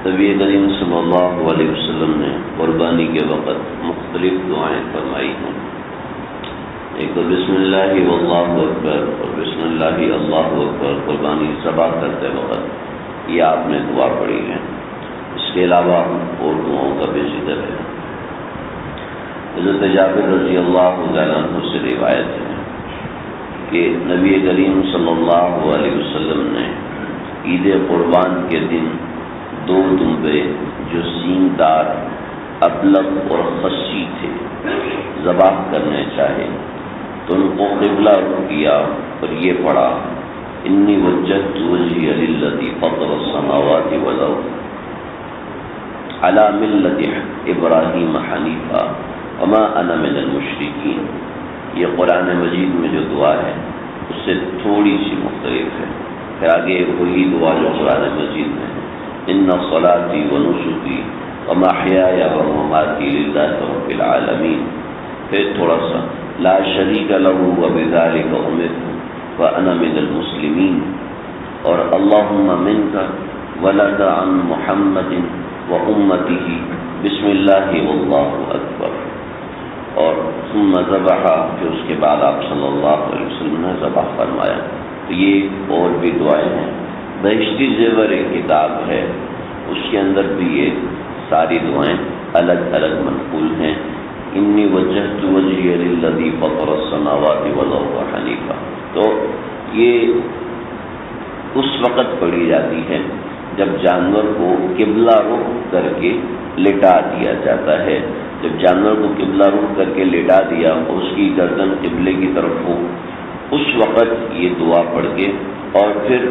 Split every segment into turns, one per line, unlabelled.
نبی کریم صلی اللہ علیہ وسلم نے قربانی کے وقت مختلف دعائیں فرمائی ہیں. ایک تو بسم اللہ واللہ اکبر اور بسم اللہ اللہ اکبر قربانی ذبح کرتے وقت یہ آپ نے دعا پڑھی ہے. اس کے علاوہ اور دعاؤں کا بھی ذکر ہے. حضرت جابر رضی اللہ تعالیٰ عنہ سے روایت ہے کہ نبی کریم صلی اللہ علیہ وسلم نے عید قربان کے دن 2 دمبے جو سینگ دار ابلغ اور خصی تھے ذبح کرنے چاہے تو ان کو قبلہ رخ کیا اور یہ پڑھا انی وجہت وجہی للذی فطر السماوات والارض علی ملت ابراہیم حنیفا وما انا من المشرکین. یہ قرآن مجید میں جو دعا ہے اس سے تھوڑی سی مختلف ہے. پھر آگے وہی دعا جو قرآن مجید میں ہے ان صلاتی ونسکی ومحیای ومماتی للہ رب العالمین. پھر تھوڑا سا لا شریک لہ وبذلک امرت وانا من المسلمین اور اللہم منک ولد عن محمد وامتہ بسم اللہ واللہ اکبر. اور ثم ذبح پھر اس کے بعد آپ صلی اللہ علیہ وسلم نے ذبح فرمایا. تو یہ اور بھی دعائیں ہیں. بہشتی زیور ایک کتاب ہے اس کے اندر بھی یہ ساری دعائیں الگ الگ منقول ہیں. انی وجہت وجہی للذی فطر السماوات والارض حنیفا. تو یہ اس وقت پڑھی جاتی ہے جب جانور کو قبلہ رخ کر کے لٹا دیا جاتا ہے. جب جانور کو قبلہ رخ کر کے لٹا دیا اور اس کی گردن قبلے کی طرف ہو اس وقت یہ دعا پڑھ کے اور پھر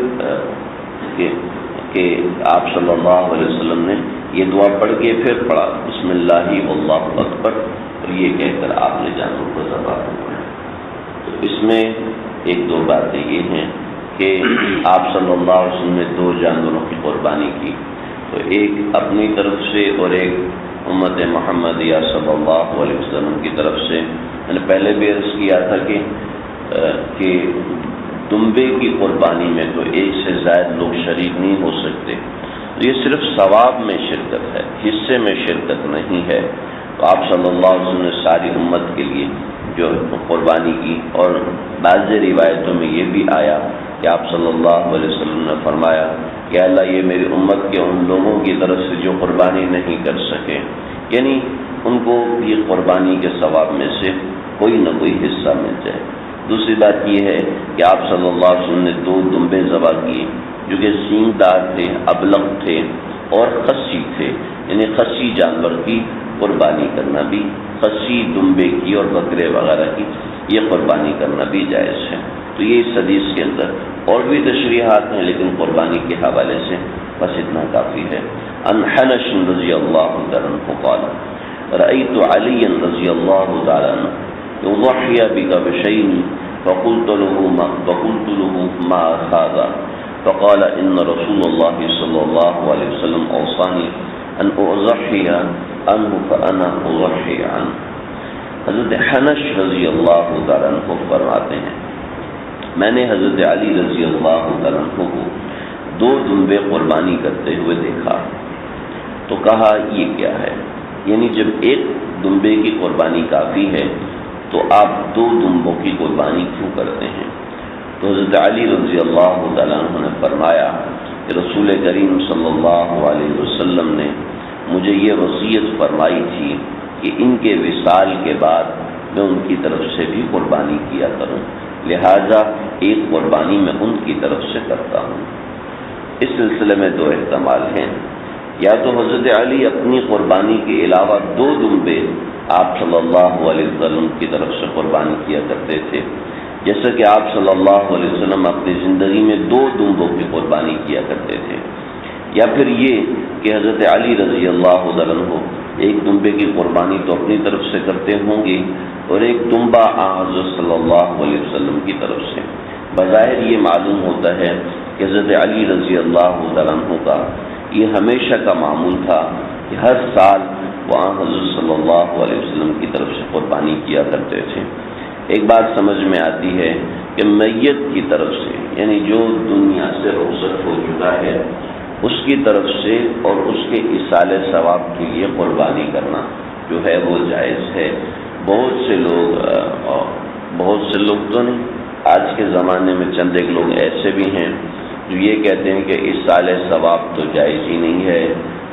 کہ آپ صلی اللہ علیہ وسلم نے یہ دعا پڑھ کے پھر پڑھا بسم اللہ واللہ اکبر اور یہ کہہ کر آپ نے جانور کو ذبح کروایا. تو اس میں 1-2 باتیں یہ ہیں کہ آپ صلی اللہ علیہ وسلم نے 2 جانوروں کی قربانی کی. تو ایک اپنی طرف سے اور ایک امت محمدیہ صلی اللہ علیہ وسلم کی طرف سے. میں نے پہلے بھی عرض کیا تھا کہ دمبے کی قربانی میں تو 1 سے زائد لوگ شریک نہیں ہو سکتے. یہ صرف ثواب میں شرکت ہے, حصے میں شرکت نہیں ہے. تو آپ صلی اللہ علیہ وسلم نے ساری امت کے لیے جو قربانی کی. اور بعض روایتوں میں یہ بھی آیا کہ آپ صلی اللہ علیہ وسلم نے فرمایا کہ اللہ یہ میری امت کے ان لوگوں کی طرف سے جو قربانی نہیں کر سکے, یعنی ان کو یہ قربانی کے ثواب میں سے کوئی نہ کوئی حصہ مل جائے. دوسری بات یہ ہے کہ آپ صلی اللہ علیہ وسلم نے 2 دمبے ذبح کیے جو کہ سینگ دار تھے, ابلغ تھے اور خصی تھے. یعنی خصی جانور کی قربانی کرنا بھی, خصی دمبے کی اور بکرے وغیرہ کی یہ قربانی کرنا بھی جائز ہے. تو یہ اس حدیث کے اندر اور بھی تشریحات ہیں لیکن قربانی کے حوالے سے بس اتنا کافی ہے. عن حنش رضی اللہ تعالیٰ عنہ قال رأيت علی رضی اللہ تعالیٰ عنہ يضحي بكبشين فقلت له ما هذا فقال ان رسول الله صلى الله عليه وسلم اوصاني ان اضحي عنه فانا اضحي عنه. حضرت حنش رضی اللہ تعالیٰ عنہ فرماتے ہیں میں نے حضرت علی رضی اللہ تعالیٰ عنہ کو 2 دمبے قربانی کرتے ہوئے دیکھا تو کہا یہ کیا ہے, یعنی جب 1 دمبے کی قربانی کافی ہے تو آپ 2 دمبوں کی قربانی کیوں کرتے ہیں؟ تو حضرت علی رضی اللہ تعالیٰ عنہ نے فرمایا کہ رسول کریم صلی اللہ علیہ وسلم نے مجھے یہ وصیت فرمائی تھی کہ ان کے وصال کے بعد میں ان کی طرف سے بھی قربانی کیا کروں, لہذا ایک قربانی میں ان کی طرف سے کرتا ہوں. اس سلسلے میں 2 احتمال ہیں. یا تو حضرت علی اپنی قربانی کے علاوہ 2 دمبے آپ صلی اللہ علیہ وسلم کی طرف سے قربانی کیا کرتے تھے, جیسا کہ آپ صلی اللہ علیہ وسلم اپنی زندگی میں 2 دمبوں کی قربانی کیا کرتے تھے. یا پھر یہ کہ حضرت علی رضی اللہ عنہ 1 دمبے کی قربانی تو اپنی طرف سے کرتے ہوں گے اور 1 دمبا حضرت صلی اللہ علیہ وسلم کی طرف سے. بظاہر یہ معلوم ہوتا ہے کہ حضرت علی رضی اللہ عنہ کا یہ ہمیشہ کا معمول تھا کہ ہر سال وہاں حضرت صلی اللہ علیہ وسلم کی طرف سے قربانی کیا کرتے تھے. ایک بات سمجھ میں آتی ہے کہ میت کی طرف سے، یعنی جو دنیا سے رخصت ہو چکا ہے، اس کی طرف سے اور اس کے ایصال ثواب کے لیے قربانی کرنا جو ہے وہ جائز ہے۔ بہت سے لوگ تو نہیں، آج کے زمانے میں چند ایک لوگ ایسے بھی ہیں جو یہ کہتے ہیں کہ ایصال ثواب تو جائز ہی نہیں ہے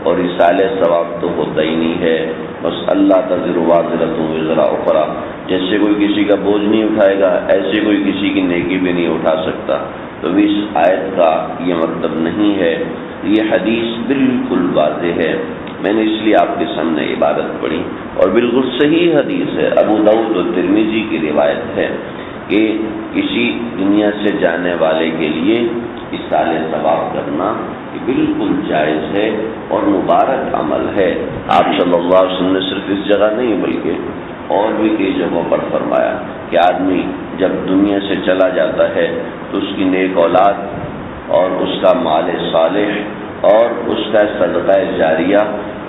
اور ایصال ثواب تو ہوتا ہی نہیں ہے، بس اللہ تزر وازرۃ وزر اخری، جیسے کوئی کسی کا بوجھ نہیں اٹھائے گا ایسے کوئی کسی کی نیکی بھی نہیں اٹھا سکتا۔ تو اس آیت کا یہ مطلب نہیں ہے، یہ حدیث بالکل واضح ہے، میں نے اس لیے آپ کے سامنے عبارت پڑھی اور بالکل صحیح حدیث ہے، ابو داؤد اور ترمذی کی روایت ہے کہ کسی دنیا سے جانے والے کے لیے ایصال ثواب کرنا یہ بالکل جائز ہے اور مبارک عمل ہے۔ آپ صلی اللہ علیہ وسلم نے صرف اس جگہ نہیں بلکہ اور بھی کئی جگہوں پر فرمایا کہ آدمی جب دنیا سے چلا جاتا ہے تو اس کی نیک اولاد اور اس کا مال صالح اور اس کا صدقہ جاریہ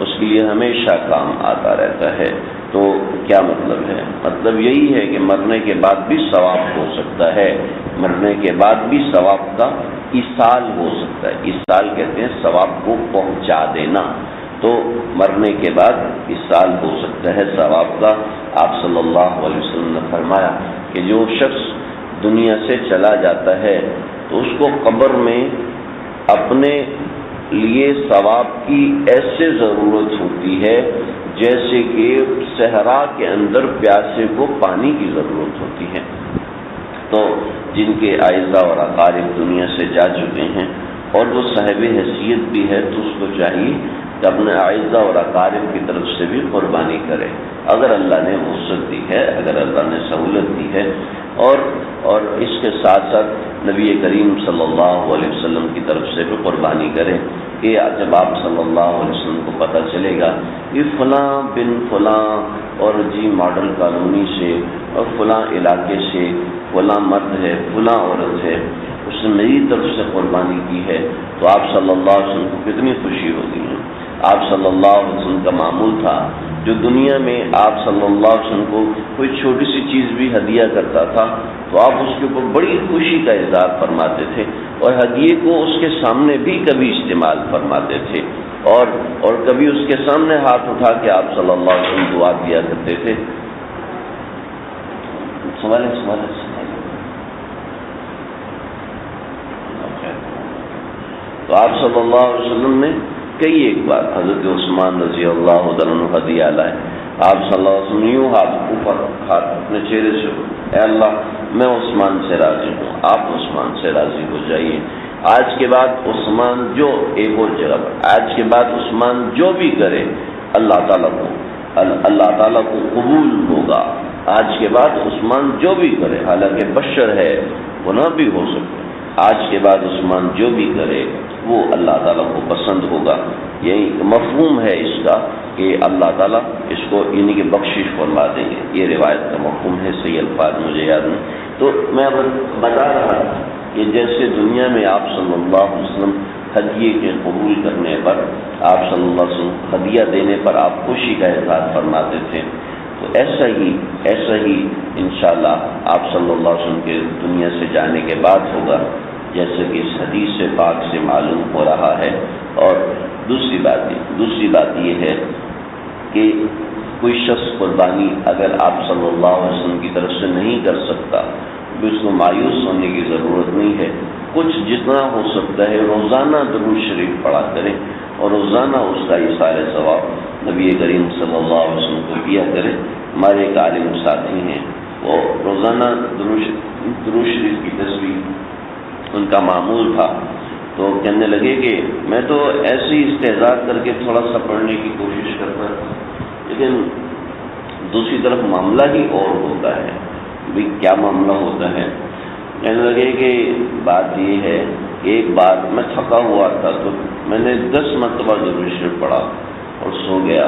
اس کے لیے ہمیشہ کام آتا رہتا ہے۔ تو کیا مطلب ہے؟ مطلب یہی ہے کہ مرنے کے بعد بھی ثواب ہو سکتا ہے، مرنے کے بعد بھی ثواب کا ایصال ہو سکتا ہے۔ ایصال کہتے ہیں ثواب کو پہنچا دینا، تو مرنے کے بعد ایصال ہو سکتا ہے ثواب کا۔ آپ صلی اللہ علیہ وسلم نے فرمایا کہ جو شخص دنیا سے چلا جاتا ہے تو اس کو قبر میں اپنے لیے ثواب کی ایسے ضرورت ہوتی ہے جیسے کہ صحرا کے اندر پیاسے کو پانی کی ضرورت ہوتی ہے۔ تو جن کے اعزا اور اقارب دنیا سے جا چکے ہیں اور وہ صاحب حیثیت بھی ہے تو اس کو چاہیے کہ اپنے اعزا اور اقارب کی طرف سے بھی قربانی کرے، اگر اللہ نے وسعت دی ہے، اگر اللہ نے سہولت دی ہے، اور اس کے ساتھ ساتھ نبی کریم صلی اللہ علیہ وسلم کی طرف سے بھی قربانی کرے کہ جب آپ صلی اللہ علیہ وسلم کو پتہ چلے گا کہ فلاں بن فلاں اور جی ماڈل کالونی سے اور فلاں علاقے سے فلاں مرد ہے، فلاں عورت ہے، اس نے میری طرف سے قربانی کی ہے، تو آپ صلی اللہ علیہ وسلم کو کتنی خوشی ہوگی۔ آپ صلی اللہ علیہ وسلم کا معمول تھا جو دنیا میں آپ صلی اللہ علیہ وسلم کو کوئی چھوٹی سی چیز بھی ہدیہ کرتا تھا تو آپ اس کے اوپر بڑی خوشی کا اظہار فرماتے تھے اور ہدیے کو اس کے سامنے بھی کبھی استعمال فرماتے تھے اور کبھی اس کے سامنے ہاتھ اٹھا کے آپ صلی اللہ علیہ وسلم دعا دیا کرتے تھے۔ سوال تو آپ صلی اللہ علیہ وسلم نے کئی ایک بار حضرت عثمان رضی اللہ عنہ ہدیہ لائے، آپ صلی اللہ علیہ وسلم یوں ہاتھ اوپر ہاتھ اپنے چہرے سے، اے اللہ میں عثمان سے راضی ہوں، آپ عثمان سے راضی ہو جائیے، آج کے بعد عثمان جو ایک اور جگہ پر آج کے بعد عثمان جو بھی کرے اللہ تعالیٰ کو قبول ہوگا، آج کے بعد عثمان جو بھی کرے، حالانکہ بشر ہے گناہ بھی ہو سکتے، آج کے بعد عثمان جو بھی کرے وہ اللہ تعالیٰ کو پسند ہوگا۔ یہی مفہوم ہے اس کا کہ اللہ تعالیٰ اس کو یعنی کہ بخشش فرما دیں گے، یہ روایت کا مفہوم ہے، صحیح الفاظ مجھے یاد نہیں۔ تو میں بتا رہا تھا کہ جیسے دنیا میں آپ صلی اللہ علیہ وسلم ہدیے کے قبول کرنے پر، آپ صلی اللہ علیہ وسلم ہدیہ دینے پر آپ خوشی کا اظہار فرماتے تھے، تو ایسا ہی انشاءاللہ آپ صلی اللہ علیہ وسلم کے دنیا سے جانے کے بعد ہوگا، جیسے کہ اس حدیث سے پاک سے معلوم ہو رہا ہے۔ اور دوسری بات یہ ہے کہ کوئی شخص قربانی اگر آپ صلی اللہ علیہ وسلم کی طرف سے نہیں کر سکتا تو اس کو مایوس ہونے کی ضرورت نہیں ہے، کچھ جتنا ہو سکتا ہے روزانہ درود شریف پڑھا کریں اور روزانہ اس کا ایصال ثواب نبی کریم صلی اللہ علیہ وسلم کو کیا کریں۔ ہمارے ایک عالم ساتھی ہیں، وہ روزانہ درود شریف کی تصویر ان کا معمول تھا، تو کہنے لگے کہ میں تو ایسے ہی استحضار کر کے تھوڑا سا پڑھنے کی کوشش کرتا تھا، لیکن دوسری طرف معاملہ ہی اور ہوتا ہے۔ بھی کیا معاملہ ہوتا ہے؟ کہنے لگے کہ بات یہ ہے، ایک بار میں تھکا ہوا تھا تو میں نے 10 مرتبہ درود شریف پڑھا اور سو گیا،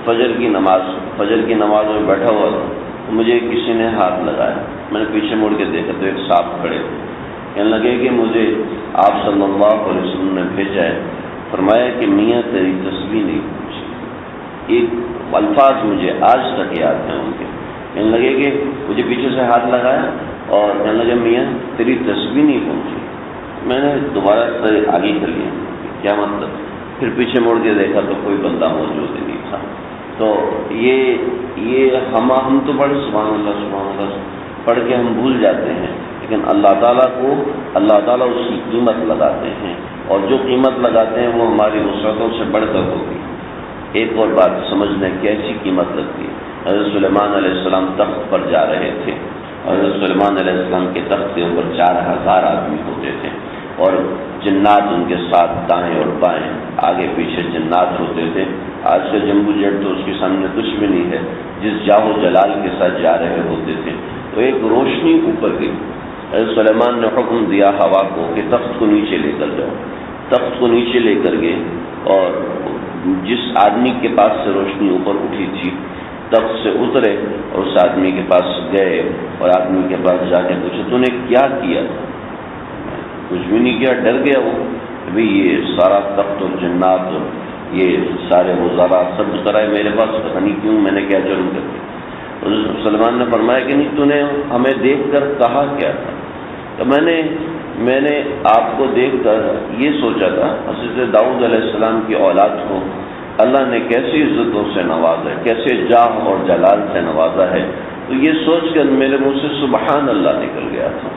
فجر کی نماز میں بیٹھا ہوا تھا تو مجھے کسی نے ہاتھ لگایا، میں نے پیچھے مڑ کے دیکھا تو ایک صاحب کھڑے تھے، کہنے لگے کہ مجھے آپ صلی اللہ علیہ وسلم نے بھیجا ہے، فرمایا کہ میاں تیری تسبیح نہیں پہنچی۔ ایک الفاظ مجھے آج تک یاد ہیں ان کے، کہنے لگے کہ مجھے پیچھے سے ہاتھ لگایا اور کہنے لگے میاں تیری تسبیح نہیں پہنچی۔ میں نے دوبارہ آگے کر لیا، کیا مطلب؟ پھر پیچھے مڑ کے دیکھا تو کوئی بندہ موجود ہی نہیں تھا. تو یہ ہم تو بڑے سبحان اللہ پڑھ کے ہم بھول جاتے ہیں، لیکن اللہ تعالیٰ اس کی قیمت لگاتے ہیں، اور جو قیمت لگاتے ہیں وہ ہماری وسعتوں سے بڑھ کر ہوگی. ایک اور بات سمجھنے کیسی قیمت لگتی ہے. حضرت سلیمان علیہ السلام تخت پر جا رہے تھے. حضرت سلیمان علیہ السلام کے تخت کے اوپر 4000 آدمی ہوتے تھے، اور جنات ان کے ساتھ دائیں اور بائیں، آگے پیچھے جنات ہوتے تھے. آج کا جمبو جیٹ تو اس کے سامنے کچھ بھی نہیں ہے، جس جاہ و جلال کے ساتھ جا رہے ہوتے تھے. تو ایک روشنی اوپر گئی. حضرت سلیمان نے حکم دیا ہوا کو کہ تخت کو نیچے لے کر جاؤ. تخت کو نیچے لے کر گئے، اور جس آدمی کے پاس سے روشنی اوپر اٹھی تھی تخت سے اترے اور اس آدمی کے پاس گئے، اور آدمی کے پاس جا کے پوچھا تو نے کیا کیا؟ کچھ بھی نہیں کیا. ڈر گیا وہ، ابھی یہ سارا تخت اور جنات اور یہ سارے وزراء سب کرائے میرے پاس، پتہ نہیں کیوں، میں نے کیا جرم کر دیا. حضرت سلمان نے فرمایا کہ نہیں، تو نے ہمیں دیکھ کر کہا کیا تھا؟ تو میں نے آپ کو دیکھ کر یہ سوچا تھا حضرت داؤد علیہ السلام کی اولاد کو اللہ نے کیسی عزتوں سے نوازا ہے، کیسے جاہ اور جلال سے نوازا ہے. تو یہ سوچ کر میرے منہ سے سبحان اللہ نکل گیا تھا.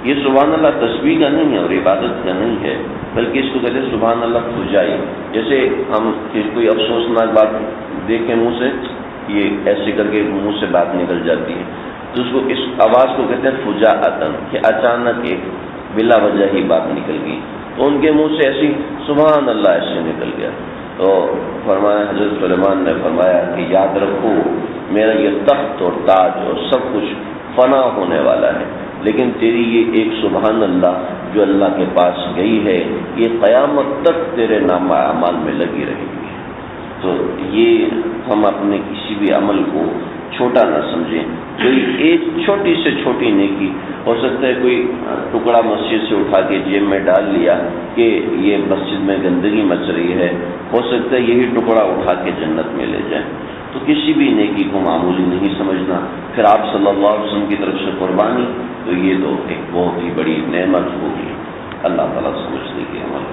یہ سبحان اللہ تسبیح کا نہیں ہے اور عبادت کا نہیں ہے، بلکہ اس کو کہتے ہیں سبحان اللہ فجائی. جیسے ہم کوئی افسوسناک بات دیکھیں منہ سے، یہ ایسے کر کے منہ سے بات نکل جاتی ہے، تو اس کو اس آواز کو کہتے ہیں فجاءتن، کہ اچانک ایک بلا وجہ ہی بات نکل گئی. تو ان کے منہ سے ایسی سبحان اللہ ایسے نکل گیا. تو فرمایا حضرت سلیمان نے فرمایا کہ یاد رکھو میرا یہ تخت اور تاج اور سب کچھ فنا ہونے والا ہے، لیکن تیری یہ ایک سبحان اللہ جو اللہ کے پاس گئی ہے یہ قیامت تک تیرے نام اعمال میں لگی رہے گی. تو یہ ہم اپنے کسی بھی عمل کو چھوٹا نہ سمجھیں. کوئی ایک چھوٹی سے چھوٹی نیکی ہو سکتا ہے، کوئی ٹکڑا مسجد سے اٹھا کے جیب میں ڈال لیا کہ یہ مسجد میں گندگی مچ رہی ہے، ہو سکتا ہے یہی ٹکڑا اٹھا کے جنت میں لے جائیں. تو کسی بھی نیکی کو معمولی نہیں سمجھنا. پھر آپ صلی اللہ علیہ وسلم کی طرف سے قربانی، تو یہ تو ایک بہت ہی بڑی نعمت ہوگی. اللہ تعالیٰ سمجھنے کی عمل